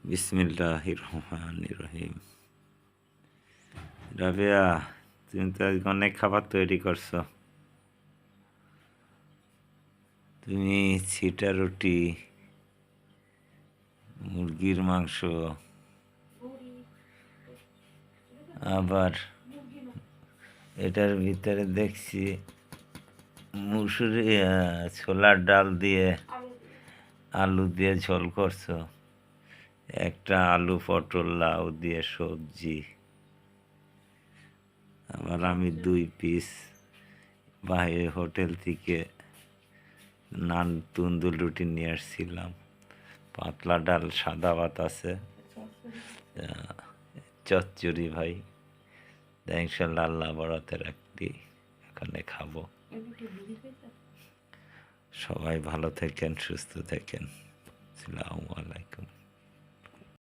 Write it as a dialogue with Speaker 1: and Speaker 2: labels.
Speaker 1: বিসমিল্লাহির রহমানির রহিম। রাবেয়া, তুমি তো আজকে অনেক খাবার তৈরি করছো। তুমি ছিটা রুটি, মুরগির মাংস, আবার এটার ভিতরে দেখছি মুসুরি ছোলার ডাল দিয়ে আলু দিয়ে ঝোল করছো, একটা আলু পটল লাউ দিয়ে সবজি, আবার আমি 2 পিস বাইরে হোটেল থেকে নান তন্দুর রুটি নিয়ে আসছিলাম, পাতলা ডাল, সাদা ভাত আছে, চচ্চড়ি ভাই। ইনশাল্লাহ আল্লাহ বরাতের একটি এখানে খাবো। সবাই ভালো থাকেন, সুস্থ থাকেন। আসসালামু আলাইকুম।